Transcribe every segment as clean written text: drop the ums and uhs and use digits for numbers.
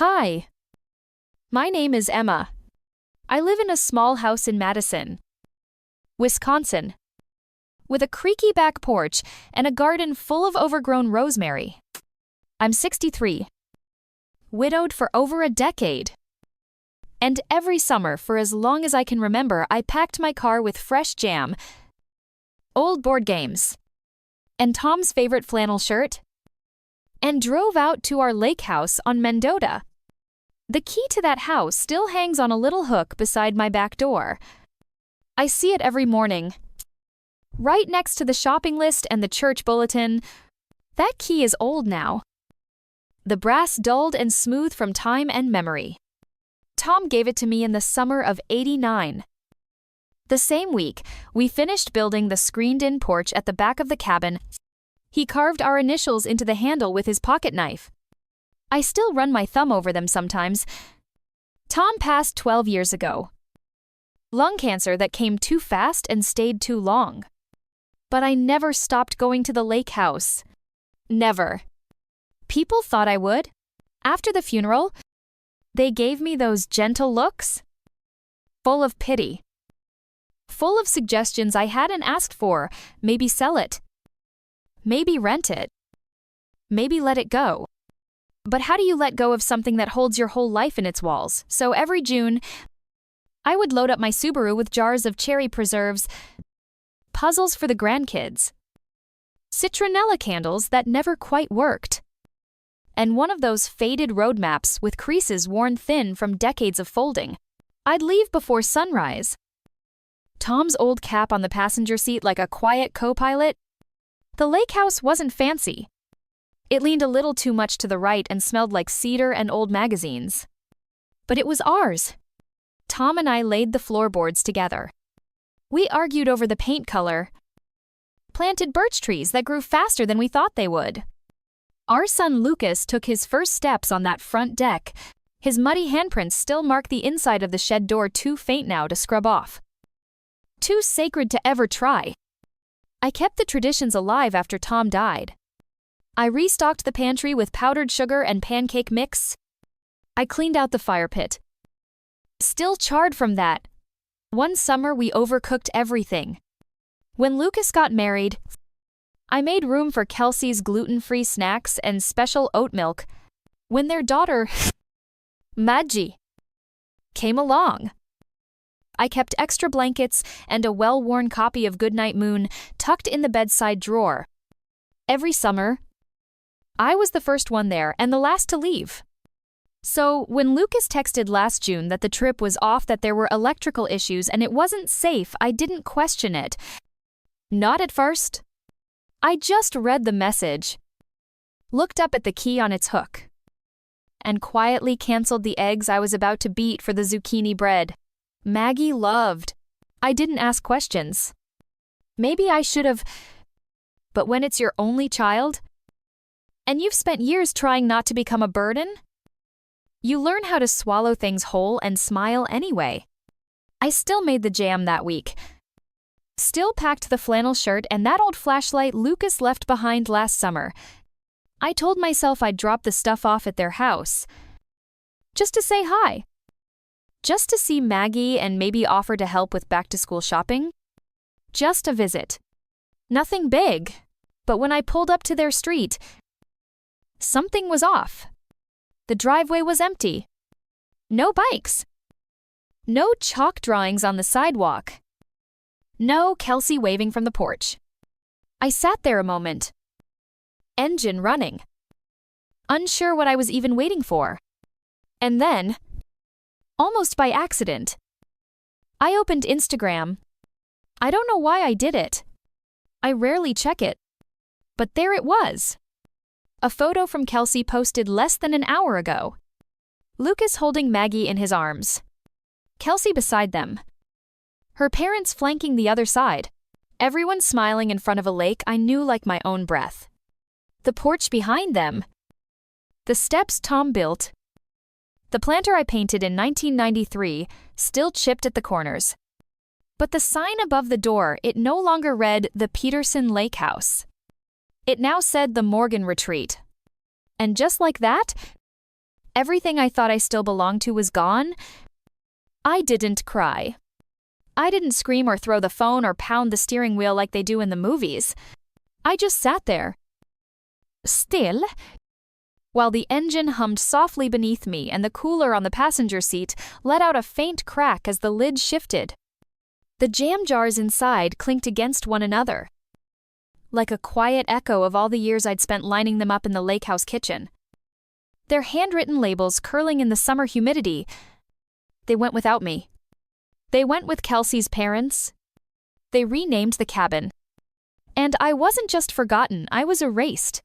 Hi, my name is Emma. I live in a small house in Madison, Wisconsin, with a creaky back porch and a garden full of overgrown rosemary. I'm 63, widowed for over a decade. And every summer, for as long as I can remember, I packed my car with fresh jam, old board games, and Tom's favorite flannel shirt, and drove out to our lake house on Mendota. The key to that house still hangs on a little hook beside my back door. I see it every morning, right next to the shopping list and the church bulletin. That key is old now, the brass dulled and smooth from time and memory. Tom gave it to me in the summer of '89. The same week, we finished building the screened-in porch at the back of the cabin. He carved our initials into the handle with his pocket knife. I still run my thumb over them sometimes. Tom passed 12 years ago. Lung cancer that came too fast and stayed too long. But I never stopped going to the lake house. Never. People thought I would. After the funeral, they gave me those gentle looks, full of pity, full of suggestions I hadn't asked for. Maybe sell it. Maybe rent it. Maybe let it go. But how do you let go of something that holds your whole life in its walls? So every June, I would load up my Subaru with jars of cherry preserves, puzzles for the grandkids, citronella candles that never quite worked, and one of those faded road maps with creases worn thin from decades of folding. I'd leave before sunrise. Tom's old cap on the passenger seat like a quiet co-pilot. The lake house wasn't fancy. It leaned a little too much to the right and smelled like cedar and old magazines. But it was ours. Tom and I laid the floorboards together. We argued over the paint color, planted birch trees that grew faster than we thought they would. Our son Lucas took his first steps on that front deck. His muddy handprints still mark the inside of the shed door, too faint now to scrub off. Too sacred to ever try. I kept the traditions alive after Tom died. I restocked the pantry with powdered sugar and pancake mix. I cleaned out the fire pit, still charred from that. One summer we overcooked everything. When Lucas got married, I made room for Kelsey's gluten-free snacks and special oat milk. When their daughter, Madji, came along, I kept extra blankets and a well-worn copy of Goodnight Moon tucked in the bedside drawer. Every summer, I was the first one there and the last to leave. So when Lucas texted last June that the trip was off, that there were electrical issues and it wasn't safe, I didn't question it. Not at first. I just read the message, looked up at the key on its hook, and quietly canceled the eggs I was about to beat for the zucchini bread Maggie loved. I didn't ask questions. Maybe I should have. But when it's your only child, and you've spent years trying not to become a burden, you learn how to swallow things whole and smile anyway. I still made the jam that week. Still packed the flannel shirt and that old flashlight Lucas left behind last summer. I told myself I'd drop the stuff off at their house, just to say hi. Just to see Maggie and maybe offer to help with back-to-school shopping. Just a visit. Nothing big. But when I pulled up to their street, something was off. The driveway was empty. No bikes. No chalk drawings on the sidewalk. No Kelsey waving from the porch. I sat there a moment. Engine running. Unsure what I was even waiting for. And then, almost by accident, I opened Instagram. I don't know why I did it. I rarely check it. But there it was. A photo from Kelsey posted less than an hour ago. Lucas holding Maggie in his arms. Kelsey beside them. Her parents flanking the other side. Everyone smiling in front of a lake I knew like my own breath. The porch behind them. The steps Tom built. The planter I painted in 1993, still chipped at the corners. But the sign above the door, it no longer read the Peterson Lake House. It now said the Morgan Retreat. And just like that, Everything I thought I still belonged to was gone. I didn't cry. I didn't scream or throw the phone or pound the steering wheel like they do in the movies. I just sat there, still, while the engine hummed softly beneath me and the cooler on the passenger seat let out a faint crack as the lid shifted. The jam jars inside clinked against one another, like a quiet echo of all the years I'd spent lining them up in the lake house kitchen. Their handwritten labels curling in the summer humidity, they went without me. They went with Kelsey's parents. They renamed the cabin. And I wasn't just forgotten, I was erased.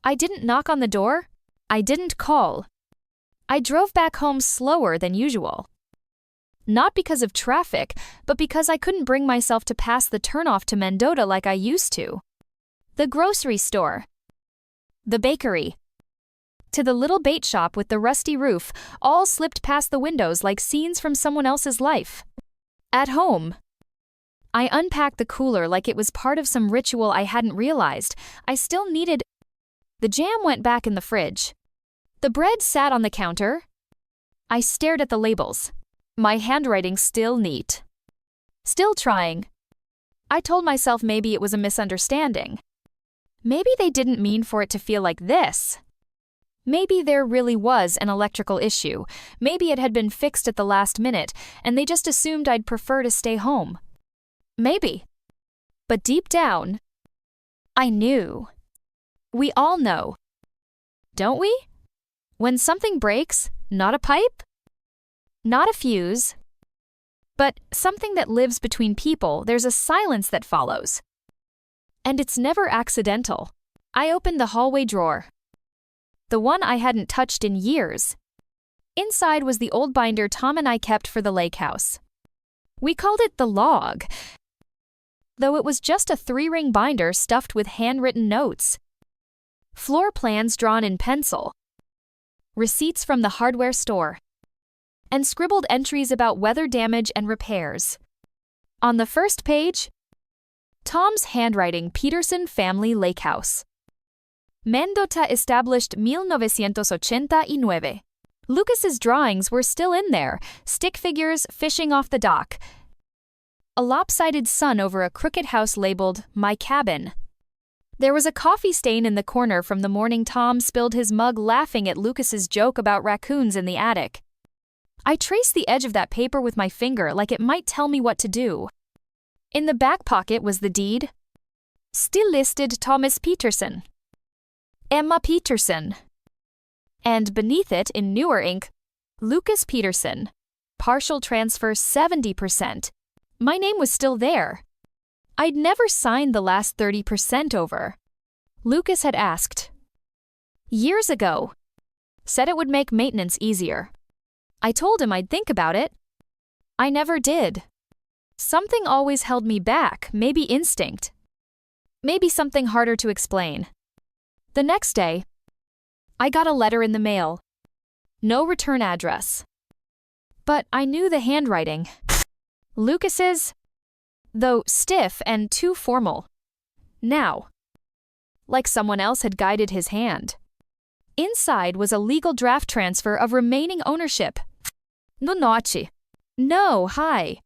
I didn't knock on the door. I didn't call. I drove back home slower than usual. Not because of traffic, but because I couldn't bring myself to pass the turnoff to Mendota like I used to. The grocery store. The bakery. To the little bait shop with the rusty roof, all slipped past the windows like scenes from someone else's life. At home. I unpacked the cooler like it was part of some ritual I hadn't realized. I still needed. The jam went back in the fridge. The bread sat on the counter. I stared at the labels. My handwriting still neat. Still trying. I told myself maybe it was a misunderstanding. Maybe they didn't mean for it to feel like this. Maybe there really was an electrical issue. Maybe it had been fixed at the last minute, and they just assumed I'd prefer to stay home. Maybe. But deep down, I knew. We all know. Don't we? When something breaks, not a pipe, not a fuse, but something that lives between people, there's a silence that follows. And it's never accidental. I opened the hallway drawer. The one I hadn't touched in years. Inside was the old binder Tom and I kept for the lake house. We called it the log, though it was just a 3-ring binder stuffed with handwritten notes. Floor plans drawn in pencil. Receipts from the hardware store. And scribbled entries about weather damage and repairs. On the first page, Tom's handwriting, Peterson Family Lake House. Mendota established 1989. Lucas's drawings were still in there, stick figures fishing off the dock. A lopsided sun over a crooked house labeled, My Cabin. There was a coffee stain in the corner from the morning Tom spilled his mug laughing at Lucas's joke about raccoons in the attic. I traced the edge of that paper with my finger like it might tell me what to do. In the back pocket was the deed. Still listed Thomas Peterson. Emma Peterson. And beneath it, in newer ink, Lucas Peterson. Partial transfer 70%. My name was still there. I'd never signed the last 30% over. Lucas had asked. Years ago. Said it would make maintenance easier. I told him I'd think about it. I never did. Something always held me back, maybe instinct. Maybe something harder to explain. The next day, I got a letter in the mail. No return address. But I knew the handwriting. Lucas's, though stiff and too formal. Now, like someone else had guided his hand. Inside was a legal draft transfer of remaining ownership. No noche. No, hi.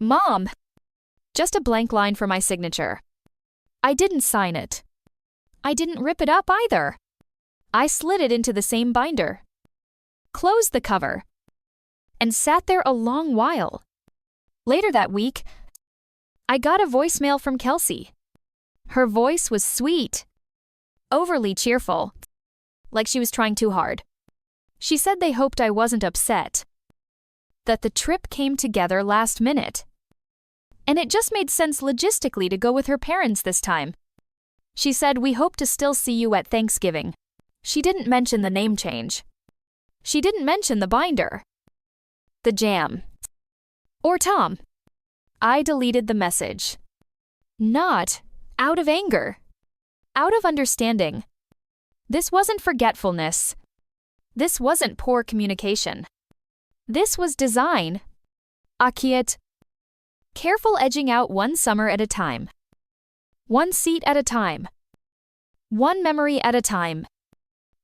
Mom. Just a blank line for my signature. I didn't sign it. I didn't rip it up either. I slid it into the same binder, closed the cover, and sat there a long while. Later that week, I got a voicemail from Kelsey. Her voice was sweet, overly cheerful, like she was trying too hard. She said they hoped I wasn't upset, that the trip came together last minute, and it just made sense logistically to go with her parents this time. She said, we hope to still see you at Thanksgiving. She didn't mention the name change. She didn't mention the binder, the jam, or Tom. I deleted the message. Not out of anger, out of understanding. This wasn't forgetfulness. This wasn't poor communication. This was design. Akiet. Careful edging out one summer at a time. One seat at a time. One memory at a time.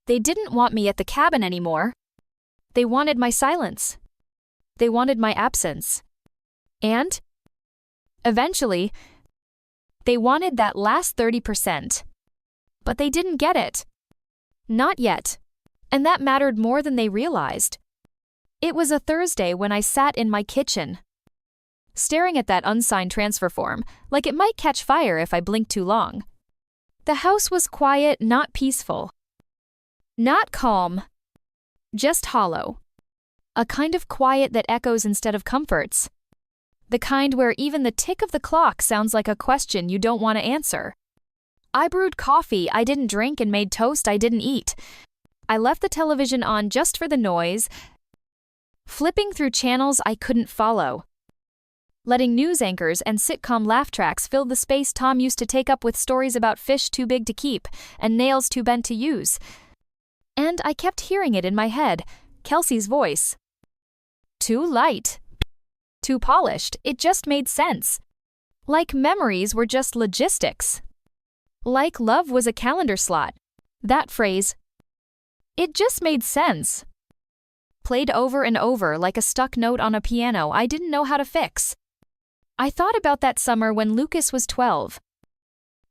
They didn't want me at the cabin anymore. They wanted my silence. They wanted my absence. And, eventually, they wanted that last 30%. But they didn't get it. Not yet. And that mattered more than they realized. It was a Thursday when I sat in my kitchen, staring at that unsigned transfer form, like it might catch fire if I blinked too long. The house was quiet, not peaceful. Not calm. Just hollow. A kind of quiet that echoes instead of comforts. The kind where even the tick of the clock sounds like a question you don't want to answer. I brewed coffee I didn't drink and made toast I didn't eat. I left the television on just for the noise, flipping through channels I couldn't follow, letting news anchors and sitcom laugh tracks fill the space Tom used to take up with stories about fish too big to keep and nails too bent to use. And I kept hearing it in my head, Kelsey's voice. Too light. Too polished, it just made sense. Like memories were just logistics. Like love was a calendar slot. That phrase. It just made sense. Played over and over like a stuck note on a piano I didn't know how to fix. I thought about that summer when Lucas was 12.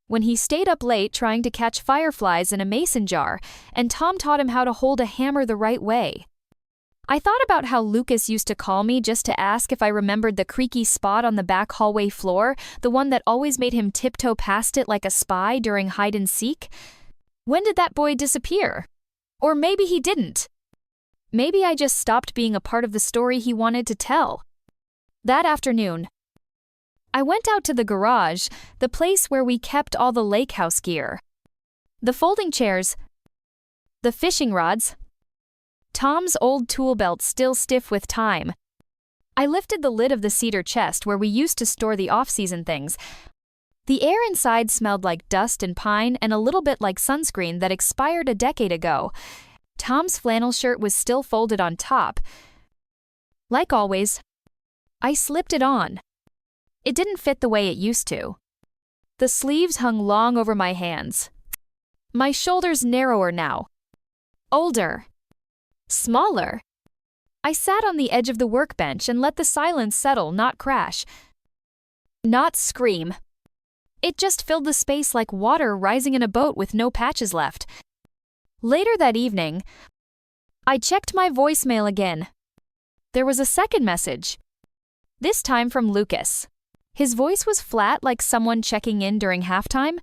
When he stayed up late trying to catch fireflies in a mason jar, and Tom taught him how to hold a hammer the right way. I thought about how Lucas used to call me just to ask if I remembered the creaky spot on the back hallway floor, the one that always made him tiptoe past it like a spy during hide and seek. When did that boy disappear? Or maybe he didn't. Maybe I just stopped being a part of the story he wanted to tell. That afternoon, I went out to the garage, the place where we kept all the lake house gear. The folding chairs, the fishing rods, Tom's old tool belt still stiff with time. I lifted the lid of the cedar chest where we used to store the off-season things. The air inside smelled like dust and pine and a little bit like sunscreen that expired a decade ago. Tom's flannel shirt was still folded on top. Like always, I slipped it on. It didn't fit the way it used to. The sleeves hung long over my hands. My shoulders narrower now. Older. Smaller. I sat on the edge of the workbench and let the silence settle, not crash. Not scream. It just filled the space like water rising in a boat with no patches left. Later that evening, I checked my voicemail again. There was a second message. This time from Lucas. His voice was flat like someone checking in during halftime.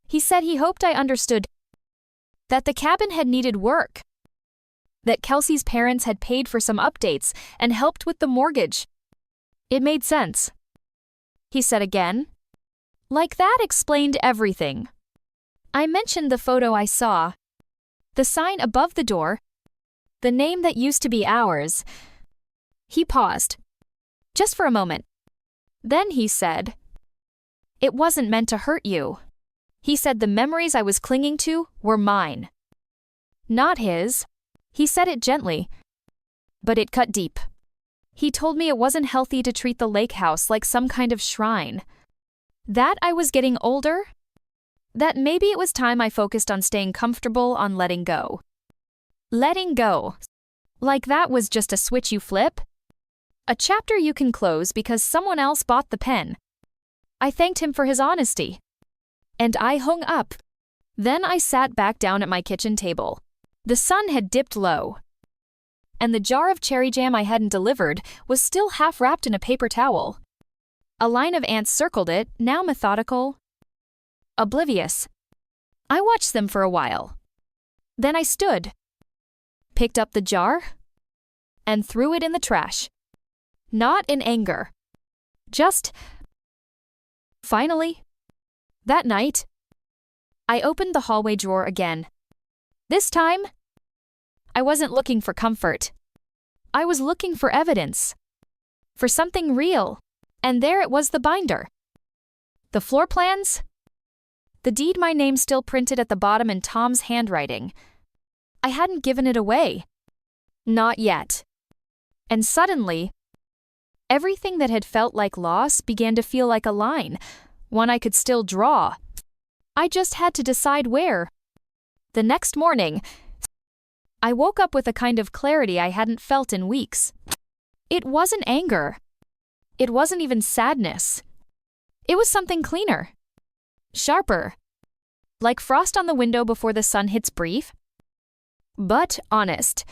He said he hoped I understood that the cabin had needed work, that Kelsey's parents had paid for some updates and helped with the mortgage. It made sense. He said again. Like that explained everything. I mentioned the photo I saw, the sign above the door, the name that used to be ours. He paused, just for a moment. Then he said, "It wasn't meant to hurt you." He said the memories I was clinging to were mine, not his. He said it gently, but it cut deep. He told me it wasn't healthy to treat the lake house like some kind of shrine. That I was getting older. That maybe it was time I focused on staying comfortable, on letting go. Letting go. Like that was just a switch you flip? A chapter you can close because someone else bought the pen. I thanked him for his honesty. And I hung up. Then I sat back down at my kitchen table. The sun had dipped low. And the jar of cherry jam I hadn't delivered was still half wrapped in a paper towel. A line of ants circled it, now methodical, oblivious. I watched them for a while. Then I stood, picked up the jar, and threw it in the trash. Not in anger. Just, finally, that night, I opened the hallway drawer again. This time, I wasn't looking for comfort. I was looking for evidence. For something real. And there it was, the binder. The floor plans? The deed my name still printed at the bottom in Tom's handwriting. I hadn't given it away. Not yet. And suddenly, everything that had felt like loss began to feel like a line, one I could still draw. I just had to decide where. The next morning, I woke up with a kind of clarity I hadn't felt in weeks. It wasn't anger. It wasn't even sadness. It was something cleaner. Sharper. Like frost on the window before the sun hits brief. But honest.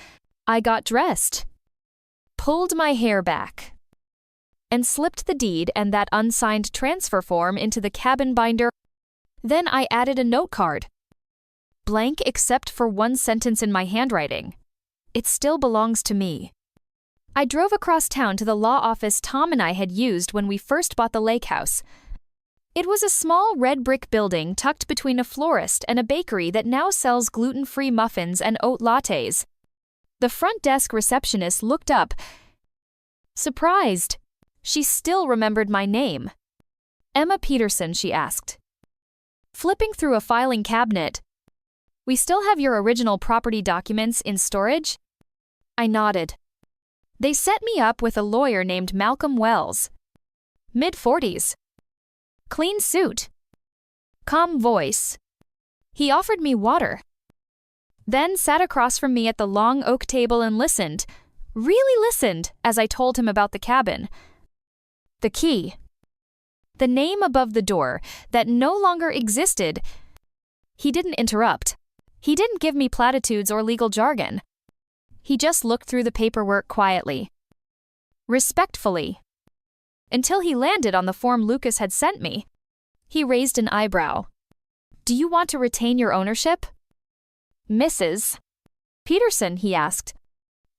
I got dressed. Pulled my hair back. And slipped the deed and that unsigned transfer form into the cabin binder. Then I added a note card. Blank except for one sentence in my handwriting. It still belongs to me. I drove across town to the law office Tom and I had used when we first bought the lake house. It was a small red brick building tucked between a florist and a bakery that now sells gluten-free muffins and oat lattes. The front desk receptionist looked up, surprised. She still remembered my name. Emma Peterson, she asked. Flipping through a filing cabinet. We still have your original property documents in storage? I nodded. They set me up with a lawyer named Malcolm Wells. Mid-40s. Clean suit. Calm voice. He offered me water. Then sat across from me at the long oak table and listened, really listened, as I told him about the cabin. The key. The name above the door that no longer existed. He didn't interrupt. He didn't give me platitudes or legal jargon. He just looked through the paperwork quietly. Respectfully. Until he landed on the form Lucas had sent me. He raised an eyebrow. Do you want to retain your ownership? Mrs. Peterson, he asked.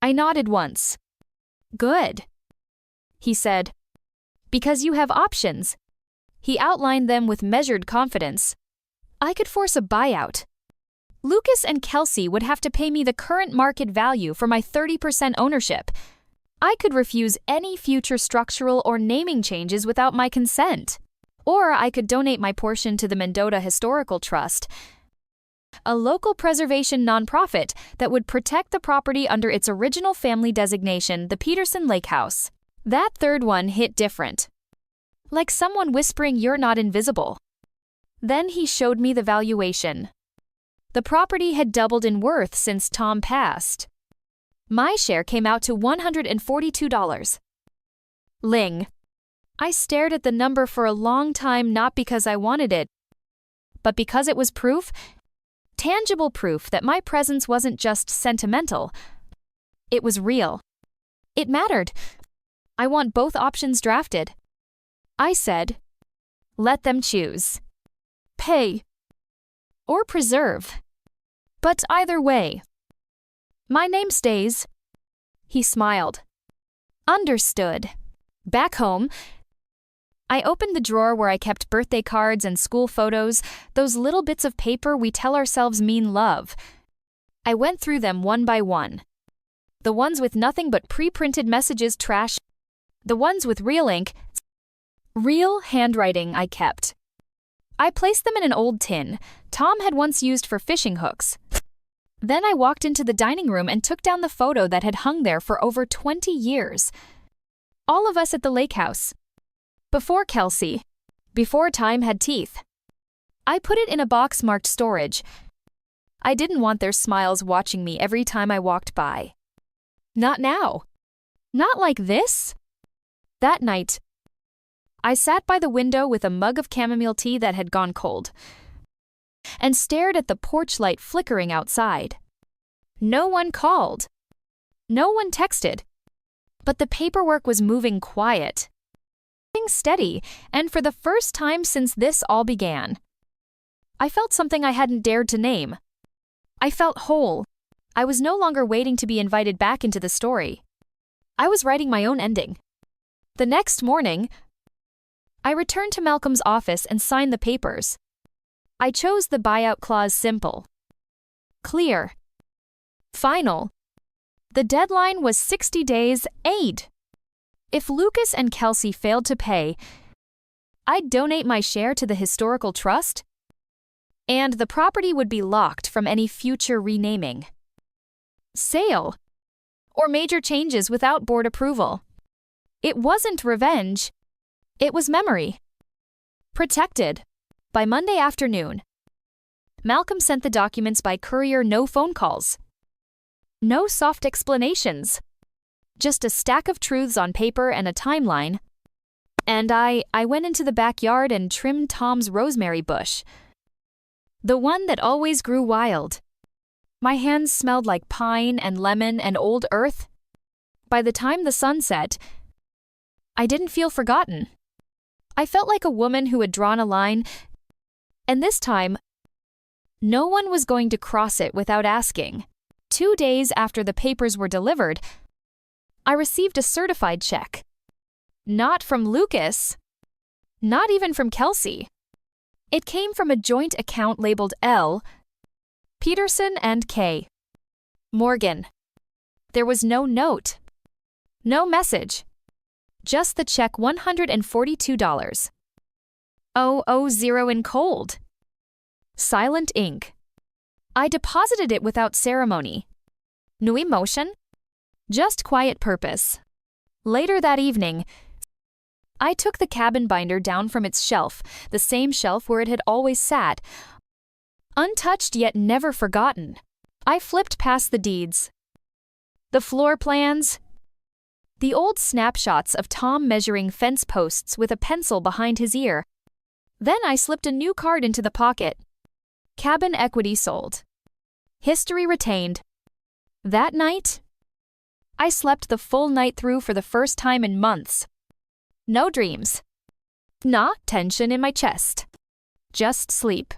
I nodded once. Good. He said. Because you have options. He outlined them with measured confidence. I could force a buyout. Lucas and Kelsey would have to pay me the current market value for my 30% ownership. I could refuse any future structural or naming changes without my consent. Or I could donate my portion to the Mendota Historical Trust, a local preservation nonprofit that would protect the property under its original family designation, the Peterson Lake House. That third one hit different. Like someone whispering, "You're not invisible." Then he showed me the valuation. The property had doubled in worth since Tom passed. My share came out to $142. Ling. I stared at the number for a long time, not because I wanted it, but because it was proof, tangible proof that my presence wasn't just sentimental. It was real. It mattered. I want both options drafted. I said, let them choose. Pay. Or preserve. But either way, my name stays. He smiled. Understood. Back home, I opened the drawer where I kept birthday cards and school photos, those little bits of paper we tell ourselves mean love. I went through them one by one. The ones with nothing but pre-printed messages, trash. The ones with real ink, real handwriting I kept. I placed them in an old tin Tom had once used for fishing hooks. Then I walked into the dining room and took down the photo that had hung there for over 20 years. All of us at the lake house. Before Kelsey. Before time had teeth. I put it in a box marked storage. I didn't want their smiles watching me every time I walked by. Not now. Not like this. That night, I sat by the window with a mug of chamomile tea that had gone cold and stared at the porch light flickering outside. No one called. No one texted. But the paperwork was moving quiet, moving steady, and for the first time since this all began, I felt something I hadn't dared to name. I felt whole. I was no longer waiting to be invited back into the story. I was writing my own ending. The next morning, I returned to Malcolm's office and signed the papers. I chose the buyout clause simple, clear, final. The deadline was 60 days, 8. If Lucas and Kelsey failed to pay, I'd donate my share to the historical trust, and the property would be locked from any future renaming, sale, or major changes without board approval. It wasn't revenge. It was memory. Protected. By Monday afternoon, Malcolm sent the documents by courier, no phone calls. No soft explanations. Just a stack of truths on paper and a timeline. And I went into the backyard and trimmed Tom's rosemary bush. The one that always grew wild. My hands smelled like pine and lemon and old earth. By the time the sun set, I didn't feel forgotten. I felt like a woman who had drawn a line, and this time, no one was going to cross it without asking. 2 days after the papers were delivered, I received a certified check. Not from Lucas. Not even from Kelsey. It came from a joint account labeled L. Peterson and K. Morgan. There was no note. No message. Just the check, $142. 000 in cold. Silent ink. I deposited it without ceremony. No emotion. Just quiet purpose. Later that evening, I took the cabin binder down from its shelf, the same shelf where it had always sat, untouched yet never forgotten. I flipped past the deeds, the floor plans, the old snapshots of Tom measuring fence posts with a pencil behind his ear. Then I slipped a new card into the pocket. Cabin equity sold. History retained. That night, I slept the full night through for the first time in months. No dreams. Nah tension in my chest. Just sleep.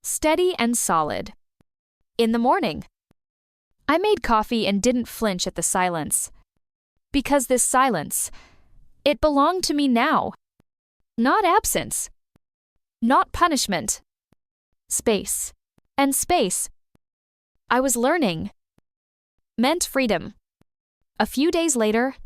Steady and solid. In the morning, I made coffee and didn't flinch at the silence. Because this silence, it belonged to me now. Not absence. Not punishment. Space. And space, I was learning, meant freedom. A few days later,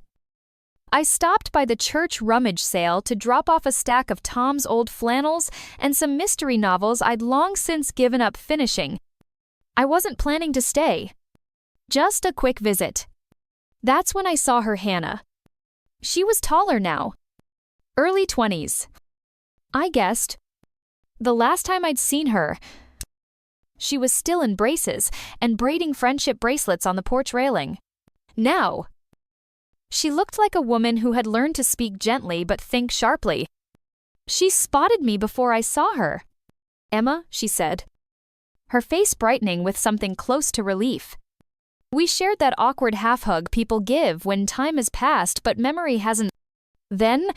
I stopped by the church rummage sale to drop off a stack of Tom's old flannels and some mystery novels I'd long since given up finishing. I wasn't planning to stay. Just a quick visit. That's when I saw her, Hannah. She was taller now. Early 20s. I guessed. The last time I'd seen her, she was still in braces and braiding friendship bracelets on the porch railing. Now, she looked like a woman who had learned to speak gently but think sharply. She spotted me before I saw her. "Emma," she said, her face brightening with something close to relief. We shared that awkward half-hug people give when time has passed but memory hasn't. Then,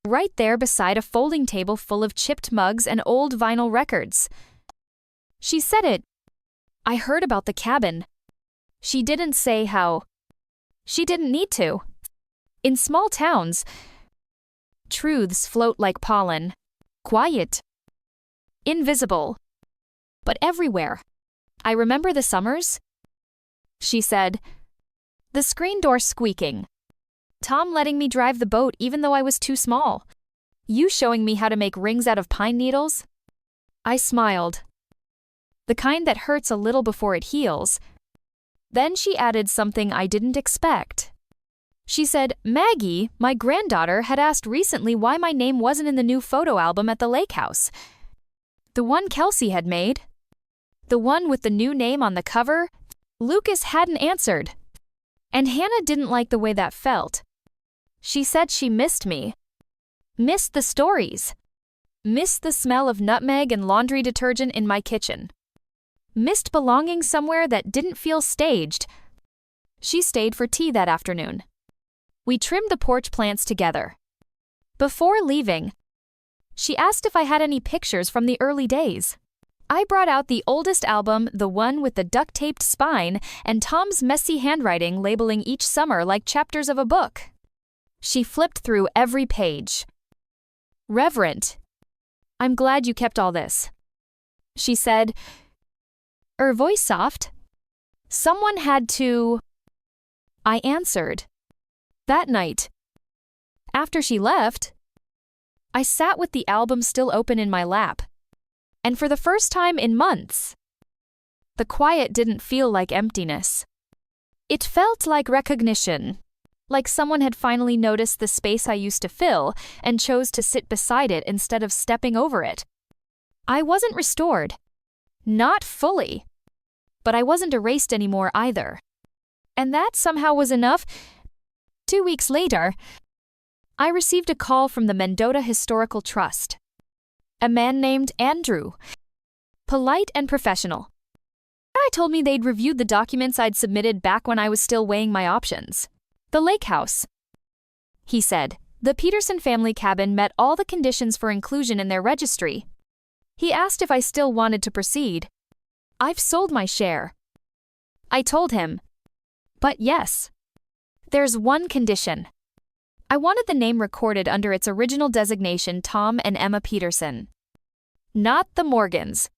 right there beside a folding table full of chipped mugs and old vinyl records, she said it. I heard about the cabin. She didn't say how. She didn't need to. In small towns, truths float like pollen. Quiet. Invisible. But everywhere. I remember the summers, she said. The screen door squeaking. Tom letting me drive the boat even though I was too small. You showing me how to make rings out of pine needles. I smiled. The kind that hurts a little before it heals. Then she added something I didn't expect. She said, Maggie, my granddaughter, had asked recently why my name wasn't in the new photo album at the lake house. The one Kelsey had made. The one with the new name on the cover. Lucas hadn't answered. And Hannah didn't like the way that felt. She said she missed me. Missed the stories. Missed the smell of nutmeg and laundry detergent in my kitchen. Missed belonging somewhere that didn't feel staged. She stayed for tea that afternoon. We trimmed the porch plants together. Before leaving, she asked if I had any pictures from the early days. I brought out the oldest album, the one with the duct-taped spine, and Tom's messy handwriting labeling each summer like chapters of a book. She flipped through every page. Reverent, I'm glad you kept all this, she said, her voice soft. Someone had to. I answered. That night, after she left, I sat with the album still open in my lap. And for the first time in months, the quiet didn't feel like emptiness. It felt like recognition, like someone had finally noticed the space I used to fill and chose to sit beside it instead of stepping over it. I wasn't restored. Not fully. But I wasn't erased anymore either. And that somehow was enough. 2 weeks later, I received a call from the Mendota Historical Trust. A man named Andrew. Polite and professional. The guy told me they'd reviewed the documents I'd submitted back when I was still weighing my options. The lake house. He said, the Peterson family cabin met all the conditions for inclusion in their registry. He asked if I still wanted to proceed. I've sold my share. I told him. But yes. There's one condition. I wanted the name recorded under its original designation, Tom and Emma Peterson. Not the Morgans.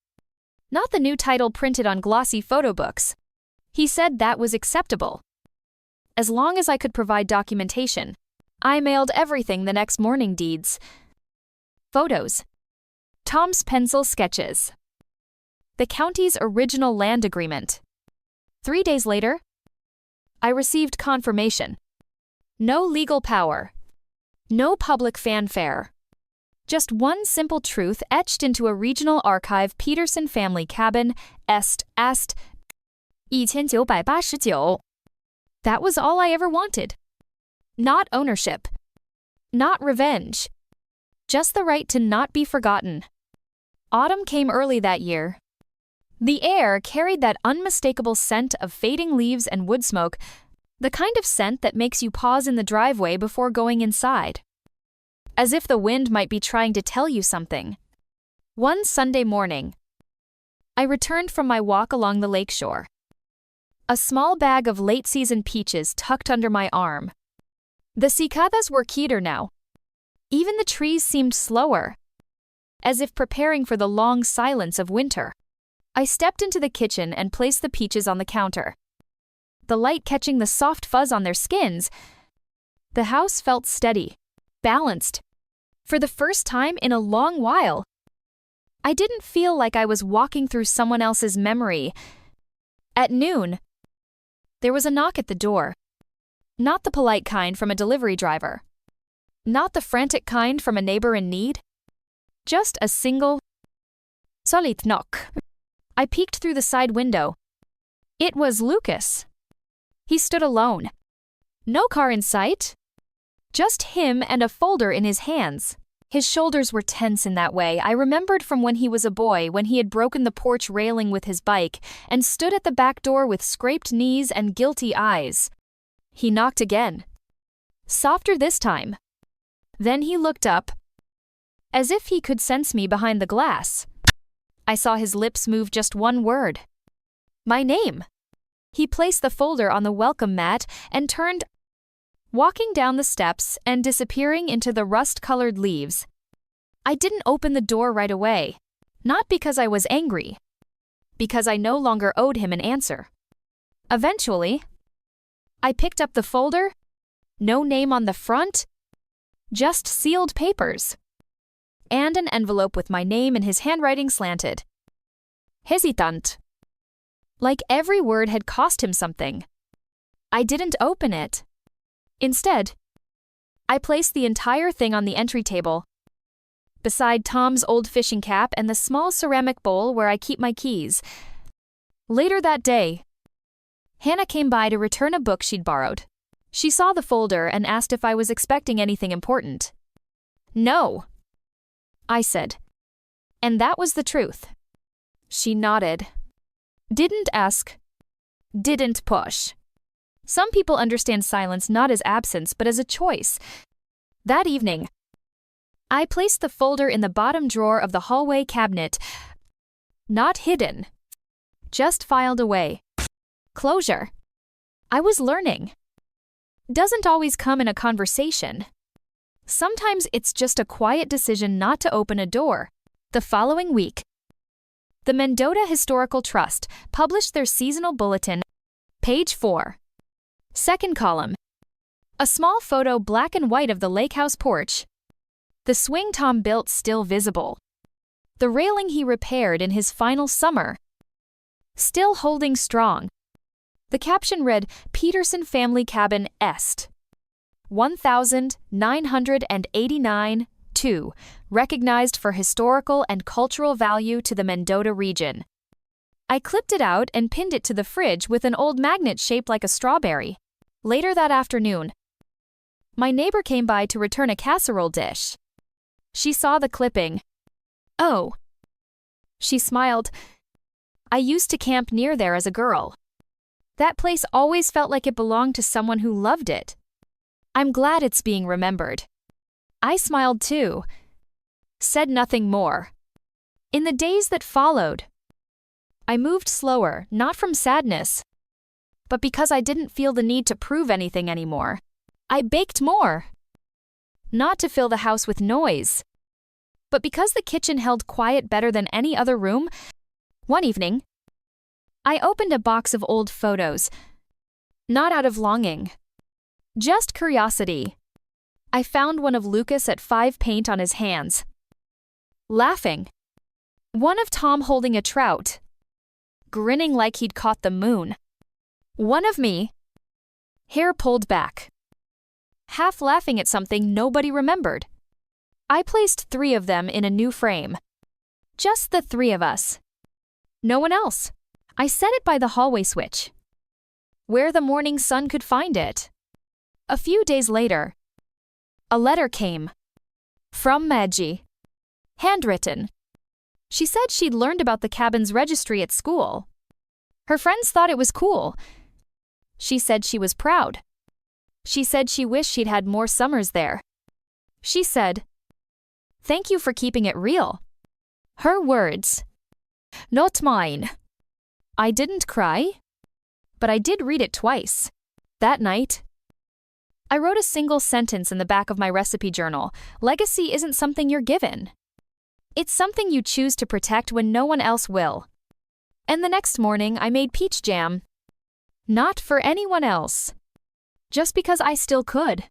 Not the new title printed on glossy photo books. He said that was acceptable. As long as I could provide documentation. I mailed everything the next morning: deeds, photos, Tom's pencil sketches, the county's original land agreement. 3 days later, I received confirmation. No legal power. No public fanfare. Just one simple truth etched into a regional archive: Peterson family cabin, Est, 1989. That was all I ever wanted. Not ownership. Not revenge. Just the right to not be forgotten. Autumn came early that year. The air carried that unmistakable scent of fading leaves and wood smoke, the kind of scent that makes you pause in the driveway before going inside. As if the wind might be trying to tell you something. One Sunday morning, I returned from my walk along the lakeshore. A small bag of late-season peaches tucked under my arm. The cicadas were quieter now. Even the trees seemed slower, as if preparing for the long silence of winter. I stepped into the kitchen and placed the peaches on the counter. The light catching the soft fuzz on their skins. The house felt steady, balanced. For the first time in a long while, I didn't feel like I was walking through someone else's memory. At noon, there was a knock at the door. Not the polite kind from a delivery driver. Not the frantic kind from a neighbor in need. Just a single, solid knock. I peeked through the side window. It was Lucas. He stood alone. No car in sight. Just him and a folder in his hands. His shoulders were tense in that way I remembered from when he was a boy, when he had broken the porch railing with his bike and stood at the back door with scraped knees and guilty eyes. He knocked again. Softer this time. Then he looked up, as if he could sense me behind the glass. I saw his lips move just one word. My name. He placed the folder on the welcome mat and turned, walking down the steps and disappearing into the rust-colored leaves. I didn't open the door right away. Not because I was angry. Because I no longer owed him an answer. Eventually, I picked up the folder. No name on the front. Just sealed papers. And an envelope with my name in his handwriting slanted. Hesitant. Like every word had cost him something. I didn't open it. Instead, I placed the entire thing on the entry table, beside Tom's old fishing cap and the small ceramic bowl where I keep my keys. Later that day, Hannah came by to return a book she'd borrowed. She saw the folder and asked if I was expecting anything important. No, I said. And that was the truth. She nodded. Didn't ask. Didn't push. Some people understand silence not as absence but as a choice. That evening, I placed the folder in the bottom drawer of the hallway cabinet. Not hidden. Just filed away. Closure. I was learning. Doesn't always come in a conversation. Sometimes it's just a quiet decision not to open a door. The following week, the Mendota Historical Trust published their seasonal bulletin. Page 4. Second column. A small photo, black and white, of the lake house porch. The swing Tom built still visible. The railing he repaired in his final summer, still holding strong. The caption read, Peterson Family Cabin Est. 1989 2, recognized for historical and cultural value to the Mendota region. I clipped it out and pinned it to the fridge with an old magnet shaped like a strawberry. Later that afternoon, my neighbor came by to return a casserole dish. She saw the clipping. "Oh." She smiled. "I used to camp near there as a girl. That place always felt like it belonged to someone who loved it. I'm glad it's being remembered." I smiled too. Said nothing more. In the days that followed, I moved slower, not from sadness, but because I didn't feel the need to prove anything anymore. I baked more. Not to fill the house with noise, but because the kitchen held quiet better than any other room. One evening, I opened a box of old photos, not out of longing, just curiosity. I found one of Lucas at 5 paint on his hands, laughing. One of Tom holding a trout, grinning like he'd caught the moon. One of me, hair pulled back, half laughing at something nobody remembered. I placed 3 of them in a new frame. Just the 3 of us. No one else. I set it by the hallway switch, where the morning sun could find it. A few days later, a letter came. From Maggie. Handwritten. She said she'd learned about the cabin's registry at school. Her friends thought it was cool. She said she was proud. She said she wished she'd had more summers there. She said, "Thank you for keeping it real." Her words. Not mine. I didn't cry, but I did read it twice. That night, I wrote a single sentence in the back of my recipe journal. Legacy isn't something you're given. It's something you choose to protect when no one else will. And the next morning, I made peach jam. Not for anyone else. Just because I still could.